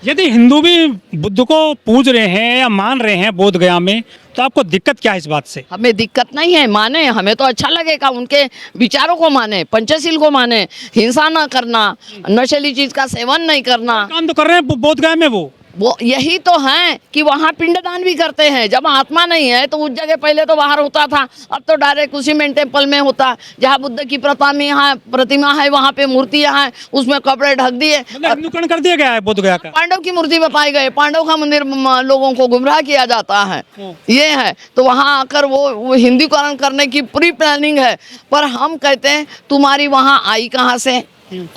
यदि हिंदू भी बुद्ध को पूज रहे हैं या मान रहे हैं बोध गया में, तो आपको दिक्कत क्या है इस बात से? हमें दिक्कत नहीं है, माने, हमें तो अच्छा लगेगा, उनके विचारों को माने, पंचशील को माने, हिंसा ना करना, नशीली चीज का सेवन नहीं करना। काम तो कर रहे हैं बोध गया में वो यही तो है कि वहाँ पिंडदान भी करते हैं। जब आत्मा नहीं है तो उस जगह पहले तो बाहर होता था, अब तो डायरेक्ट उसी मेन टेम्पल में होता। जहाँ बुद्ध की प्रतिमा है वहाँ पे मूर्तियाँ हैं, उसमें कपड़े ढक दिए। मतलब हिंदूकरण कर दिया गया है बोध गया का। पांडव की मूर्ति बताई गई, पांडव का मंदिर लोगों को गुमराह किया जाता है, ये है। तो वहाँ आकर वो हिंदूकरण करने की पूरी प्लानिंग है। पर हम कहते हैं तुम्हारी वहाँ आई कहाँ से?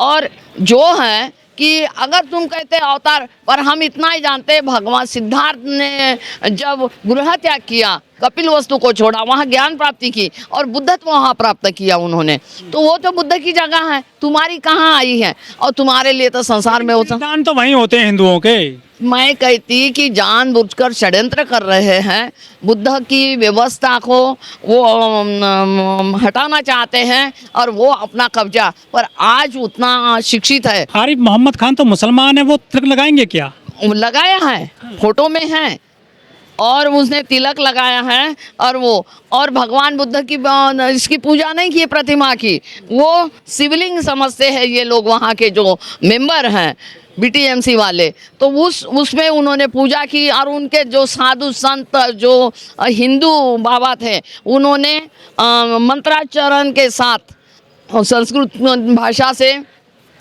और जो है कि अगर तुम कहते अवतार, पर हम इतना ही जानते हैं, भगवान सिद्धार्थ ने जब गृह त्याग किया, कपिल वस्तु को छोड़ा, वहाँ ज्ञान प्राप्ति की और बुद्धत्व वहाँ प्राप्त किया उन्होंने, तो वो तो बुद्ध की जगह है, तुम्हारी कहाँ आई है? और तुम्हारे लिए तो संसार में सिद्धांत तो वहीं होते हैं हिंदुओं के। मैं कहती कि जानबूझकर षड्यंत्र कर रहे हैं, बुद्ध की व्यवस्था को वो हटाना चाहते हैं और वो अपना कब्जा, पर आज उतना शिक्षित है। आरिफ मोहम्मद खान तो मुसलमान है, वो तिलक लगाएंगे क्या? लगाया है, फोटो में है, और उसने तिलक लगाया है। और भगवान बुद्ध की इसकी पूजा नहीं की, प्रतिमा की, वो शिवलिंग समझते हैं ये लोग, वहाँ के जो मेंबर हैं बीटीएमसी वाले। तो उसमें उन्होंने पूजा की और उनके जो साधु संत जो हिंदू बाबा थे उन्होंने मंत्राचरण के साथ संस्कृत भाषा से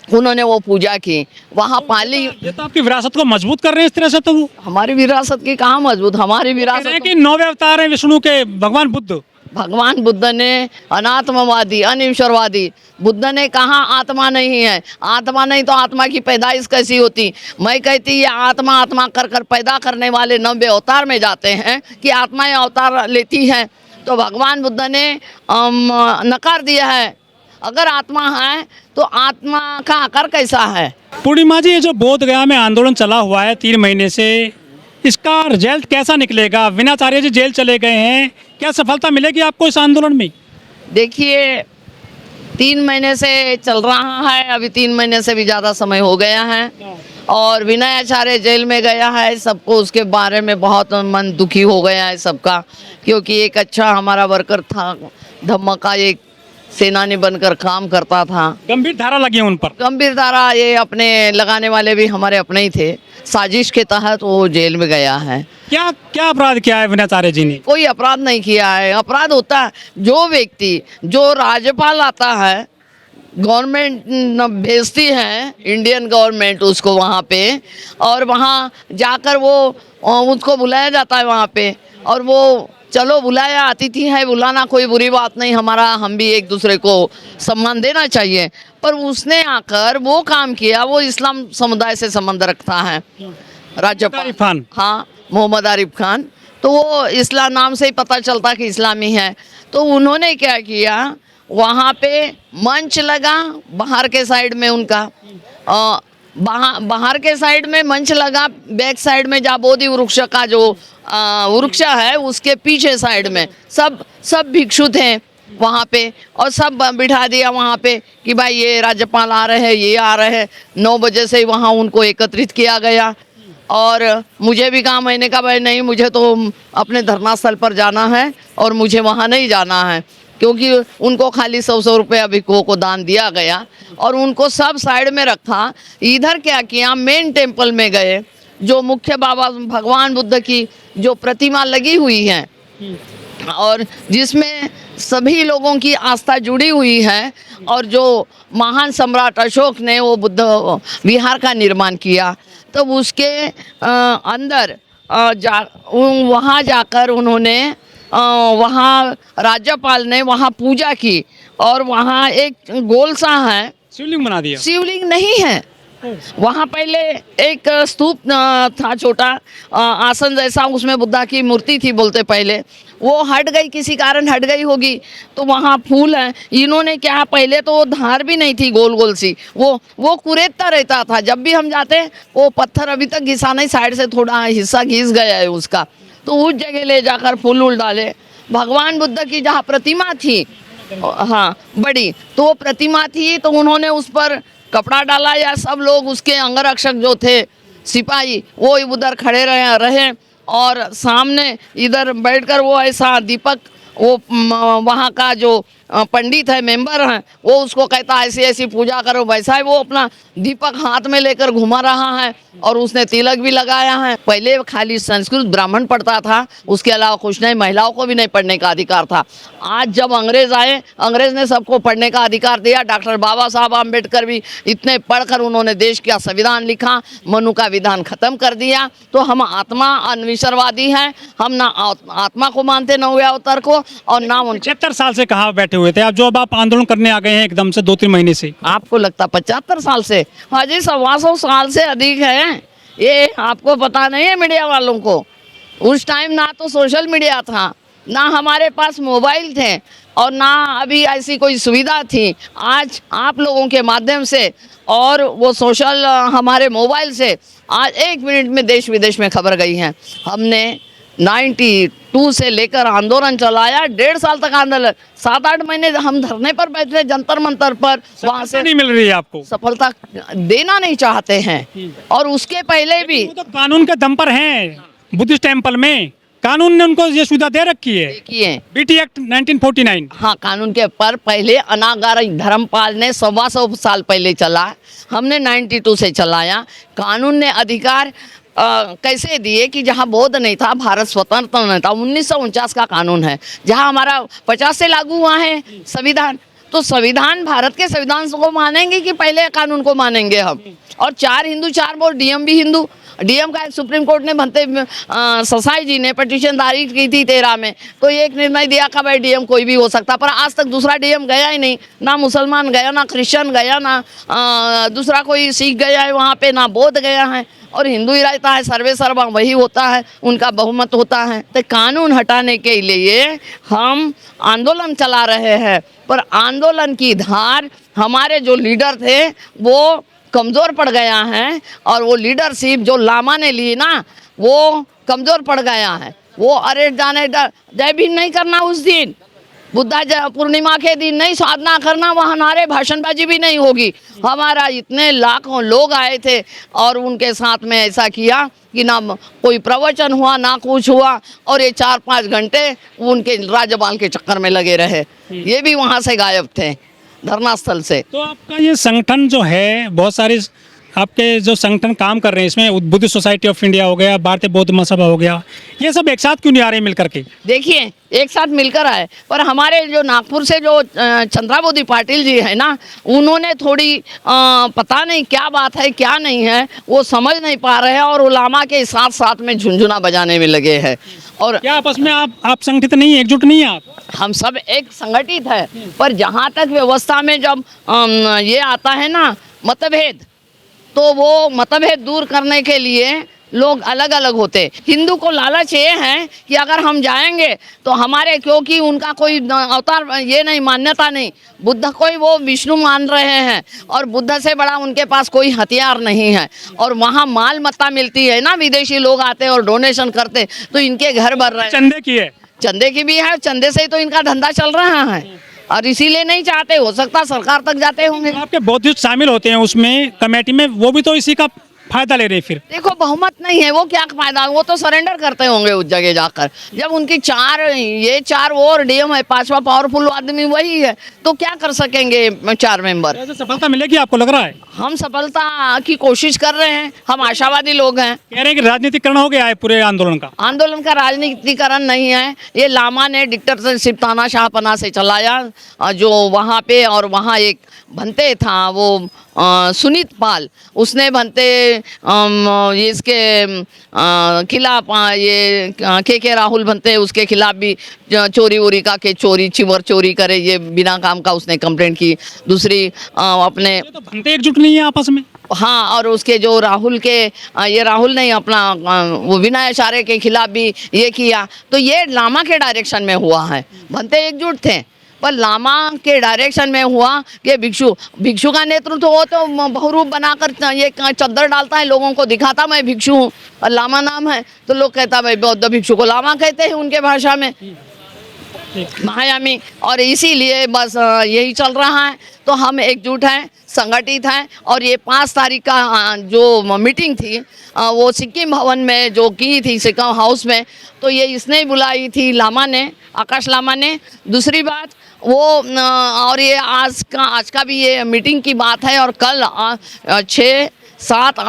उन्होंने वो पूजा की। वहाँ पाली, ये तो आपकी विरासत को मजबूत कर रहे हैं इस तरह से। तो वो हमारी विरासत की कहाँ मजबूत? हमारी विरासत कि 9वें अवतार हैं विष्णु के भगवान बुद्ध। भगवान बुद्ध ने अनात्मवादी, अनिश्वरवादी, बुद्ध ने कहा आत्मा नहीं है। आत्मा नहीं तो आत्मा की पैदाइश कैसी होती? मैं कहती ये आत्मा कर पैदा करने वाले 90 अवतार में जाते हैं कि आत्माएं अवतार लेती हैं। तो भगवान बुद्ध ने नकार दिया है, अगर आत्मा है तो आत्मा का आकार कैसा है? पूर्णिमा जी, ये जो बोध गया में आंदोलन चला हुआ है 3 महीने से, इसका रिजल्ट कैसा निकलेगा? विनाचार्य जी जेल चले गए हैं, क्या सफलता मिलेगी आपको इस आंदोलन में? देखिए, 3 महीने से चल रहा है, अभी 3 महीने से भी ज़्यादा समय हो गया है, और विनय आचार्य जेल में गया है। सबको उसके बारे में बहुत मन दुखी हो गया है सबका, क्योंकि एक अच्छा हमारा वर्कर था, धम्म का एक सेनानी बनकर काम करता था। गंभीर धारा लगी है उन पर। गंभीर धारा, ये अपने लगाने वाले भी हमारे अपने ही थे। साजिश के तहत वो जेल में गया है। क्या क्या अपराध किया है विनाचार्य जी ने? कोई अपराध नहीं किया है। अपराध होता है जो व्यक्ति, जो राज्यपाल आता है, गवर्नमेंट भेजती है, इंडियन गवर्नमेंट उसको वहाँ पे, और वहाँ जाकर वो उसको बुलाया जाता है वहाँ पे, और वो चलो बुलाया, अतिथि है, बुलाना कोई बुरी बात नहीं, हमारा हम भी एक दूसरे को सम्मान देना चाहिए। पर उसने आकर वो काम किया, वो इस्लाम समुदाय से संबंध रखता है राज्यपाल खान। हाँ, मोहम्मद आरिफ खान। तो वो इस्लाम नाम से ही पता चलता कि इस्लामी है। तो उन्होंने क्या किया, वहाँ पे मंच लगा बाहर के साइड में उनका, बाहर के साइड में मंच लगा, बैक साइड में जहाँ बोधि वृक्ष का जो वृक्ष है उसके पीछे साइड में सब भिक्षु थे वहाँ पे, और सब बिठा दिया वहाँ पे कि भाई ये राज्यपाल आ रहे हैं, ये आ रहे हैं। 9 बजे से वहाँ उनको एकत्रित किया गया, और मुझे भी कहा, मैंने कहा भाई नहीं, मुझे तो अपने धरना स्थल पर जाना है और मुझे वहाँ नहीं जाना है, क्योंकि उनको खाली 100 रुपये भिक्षुओं को दान दिया गया और उनको सब साइड में रखा। इधर क्या किया, मेन टेम्पल में गए, जो मुख्य बाबा भगवान बुद्ध की जो प्रतिमा लगी हुई है और जिसमें सभी लोगों की आस्था जुड़ी हुई है, और जो महान सम्राट अशोक ने वो बुद्ध विहार का निर्माण किया, तो उसके अंदर वहाँ जाकर उन्होंने वहाँ राज्यपाल ने वहाँ पूजा की, और वहाँ एक गोल सा है, शिवलिंग बना दिया। शिवलिंग नहीं है वहाँ, पहले एक स्तूप था छोटा आसन जैसा, उसमें बुद्धा की मूर्ति थी बोलते पहले, वो हट गई, किसी कारण हट गई होगी, तो वहाँ फूल है। इन्होंने क्या, पहले तो वो धार भी नहीं थी गोल गोल सी, वो कुरेदता रहता था, जब भी हम जाते वो पत्थर अभी तक घिसा नहीं, साइड से थोड़ा हिस्सा घिस गया है उसका, तो उस जगह ले जाकर फूल उल डाले। भगवान बुद्ध की जहाँ प्रतिमा थी, हाँ बड़ी, तो वो प्रतिमा थी, तो उन्होंने उस पर कपड़ा डाला, या सब लोग उसके अंगरक्षक जो थे सिपाही वो उधर खड़े रहे और सामने इधर बैठकर वो ऐसा दीपक वो वहाँ का जो पंडित है, मेंबर है, वो उसको कहता ऐसी ऐसी पूजा करो, वैसा ही वो अपना दीपक हाथ में लेकर घुमा रहा है और उसने तिलक भी लगाया है। पहले खाली संस्कृत ब्राह्मण पढ़ता था, उसके अलावा कुछ नहीं, महिलाओं को भी नहीं पढ़ने का अधिकार था। आज जब अंग्रेज आए, अंग्रेज ने सबको पढ़ने का अधिकार दिया। डॉक्टर बाबा साहब आम्बेडकर भी इतने पढ़कर उन्होंने देश का संविधान लिखा, मनु का विधान खत्म कर दिया। तो हम आत्मा अन्वेषणवादी हैं, हम ना आत्मा को मानते नौवे अवतार को और ना उन 75 साल से कहाँ बैठे हुए थे आप, जो अब आप आंदोलन करने आ गए हैं एकदम से 2-3 महीने से? आपको लगता 75 साल से? हाजी 125 साल से अधिक है। ये आपको पता नहीं है मीडिया वालों को। उस टाइम ना तो सोशल मीडिया था, ना हमारे पास मोबाइल थे और ना अभी ऐसी कोई सुविधा थी। आज आप लोगों के माध्यम से और वो सोशल हमारे मोबाइल से आज 1 मिनट में देश विदेश में खबर गई है। हमने 92 से लेकर आंदोलन चलाया, 1.5 साल तक आंदोलन, 7-8 महीने हम धरने पर बैठे जंतर मंतर पर। वहाँ से नहीं मिल रही है आपको सफलता, देना नहीं चाहते हैं। और उसके पहले भी वो तो कानून के दम पर हैं, बुद्धिस्ट टेम्पल में कानून ने उनको ये सुविधा दे रखी है, देखिए बीटी एक्ट 1949। हाँ, कानून के पर पहले अनागार धर्मपाल ने 125 साल पहले चला, हमने 92 से चलाया। कानून ने अधिकार कैसे दिए कि जहाँ बौद्ध नहीं था, भारत स्वतंत्र नहीं था। 1949 का कानून है, जहाँ हमारा 50 से लागू हुआ है संविधान। तो संविधान, भारत के संविधान को मानेंगे कि पहले कानून को मानेंगे हम? और 4 हिंदू 4 वोट, डीएम भी हिंदू। डीएम का सुप्रीम कोर्ट ने बनते ससाई जी ने पिटीशन दायर की थी 13 में, तो एक निर्णय दिया कि भाई डीएम कोई भी हो सकता। पर आज तक दूसरा डीएम गया ही नहीं, ना मुसलमान गया, ना क्रिश्चियन गया, ना दूसरा कोई सिख गया है वहाँ पे, ना बौद्ध गया है। और हिंदू ही रहता है, सर्वे सर्वा वही होता है, उनका बहुमत होता है। तो कानून हटाने के लिए हम आंदोलन चला रहे हैं, पर आंदोलन की धार हमारे जो लीडर थे वो कमज़ोर पड़ गया है और वो लीडरशिप जो लामा ने ली ना, वो कमज़ोर पड़ गया है। वो अरे जाने जय भीम नहीं करना उस दिन, बुद्धा पूर्णिमा के दिन नहीं साधना करना, वहाँ नारे भाषणबाजी भी नहीं होगी। हमारा इतने लाखों लोग आए थे और उनके साथ में ऐसा किया कि ना कोई प्रवचन हुआ, ना कुछ हुआ। और ये 4-5 घंटे उनके राज्यपाल के चक्कर में लगे रहे, ये भी वहाँ से गायब थे धरना स्थल से। तो आपका ये संगठन जो है, बहुत सारे आपके जो संगठन काम कर रहे हैं, इसमें बुद्धिस्ट सोसाइटी ऑफ इंडिया हो गया, भारतीय बौद्ध महासभा हो गया, ये सब एक साथ क्यों नहीं आ रहे मिलकर के? देखिए, एक साथ मिलकर आए, पर हमारे जो नागपुर से जो चंद्राबोधी पाटिल जी है ना, उन्होंने थोड़ी पता नहीं क्या बात है क्या नहीं है, वो समझ नहीं पा रहे हैं और उलामा के साथ साथ में झुनझुना बजाने में लगे हैं। और क्या आपस में आप संगठित नहीं है, एकजुट नहीं है आप? हम सब एक संगठित है, पर जहाँ तक व्यवस्था में जब ये आता है ना मतभेद, तो वो मतभेद दूर करने के लिए लोग अलग अलग होते। हिंदू को लालच ये है कि अगर हम जाएंगे तो हमारे, क्योंकि उनका कोई अवतार ये नहीं, मान्यता नहीं, बुद्ध को ही वो विष्णु मान रहे हैं और बुद्ध से बड़ा उनके पास कोई हथियार नहीं है। और वहाँ माल मत्ता मिलती है ना, विदेशी लोग आते और डोनेशन करते, तो इनके घर भर रहे हैं। चंदे की है, चंदे की भी है, चंदे से ही तो इनका धंधा चल रहा है और इसीलिए नहीं चाहते, हो सकता सरकार तक जाते होंगे। आपके बौद्धिस्ट शामिल होते हैं उसमें कमेटी में, वो भी तो इसी का फायदा ले रहे हैं। फिर देखो, बहुमत नहीं है, वो क्या फायदा, वो तो सरेंडर करते होंगे उस जगह जाकर। जब उनकी 4 वो और डीएम है, 5वां पावरफुल आदमी वही है, तो क्या कर सकेंगे 4 मेंबर? ऐसे सफलता मिलेगी आपको लग रहा है? हम सफलता की कोशिश कर रहे हैं, हम आशावादी लोग हैं। कह रहे हैं कि राजनीतिकरण हो गया है पूरे आंदोलन का। आंदोलन का राजनीतिकरण नहीं है, ये लामा ने डिक्टेटरशिप तानाशाहपना से चलाया जो वहाँ पे। और वहाँ एक भंते था वो सुनीत पाल, उसने भंते इसके खिलाफ ये के राहुल भंते, उसके खिलाफ भी चोरी वोरी का के चिवर चोरी करे, ये बिना काम का उसने कंप्लेंट की। दूसरी अपने तो भंते एकजुट नहीं है आपस में। हाँ, और उसके जो राहुल के ये राहुल ने अपना वो विनय आचार्य के खिलाफ भी ये किया। तो ये लामा के डायरेक्शन में हुआ है, भंते एकजुट थे, पर लामा के डायरेक्शन में हुआ कि भिक्षु का नेतृत्व हो तो बहुरूप बनाकर ये चद्दर डालता है, लोगों को दिखाता मैं भिक्षु हूँ और लामा नाम है, तो लोग कहता भाई बौद्ध भिक्षु को लामा कहते हैं उनके भाषा में। मायामी, और इसीलिए बस यही चल रहा है। तो हम एकजुट हैं, संगठित हैं, और ये 5 तारीख का जो मीटिंग थी वो सिक्किम भवन में जो की थी, सिक्किम हाउस में, तो ये इसने बुलाई थी, लामा ने, आकाश लामा ने। दूसरी बात वो और ये आज का भी ये मीटिंग की बात है, और कल 6, 7,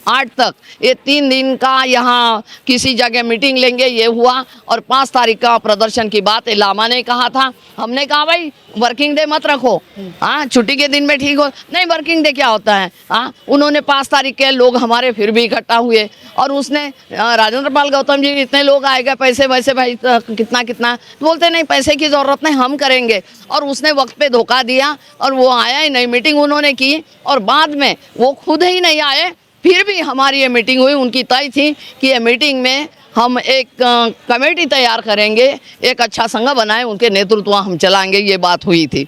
8 तक ये 3 दिन का यहाँ किसी जगह मीटिंग लेंगे, ये हुआ। और 5 तारीख का प्रदर्शन की बात लामा ने कहा था। हमने कहा भाई वर्किंग डे मत रखो, हाँ छुट्टी के दिन में ठीक हो, नहीं वर्किंग डे क्या होता है, हाँ। उन्होंने 5 तारीख के लोग हमारे फिर भी इकट्ठा हुए, और उसने राजेंद्र पाल गौतम जी इतने लोग आएगा, पैसे वैसे भाई कितना कितना, बोलते नहीं पैसे की ज़रूरत नहीं, हम करेंगे। और उसने वक्त पे धोखा दिया, और वो आया ही नहीं। मीटिंग उन्होंने की और बाद में वो खुद ही नहीं आए, फिर भी हमारी ये मीटिंग हुई। उनकी तय थी कि ये मीटिंग में हम एक कमेटी तैयार करेंगे, एक अच्छा संघ बनाए, उनके नेतृत्व हम चलाएंगे, ये बात हुई थी।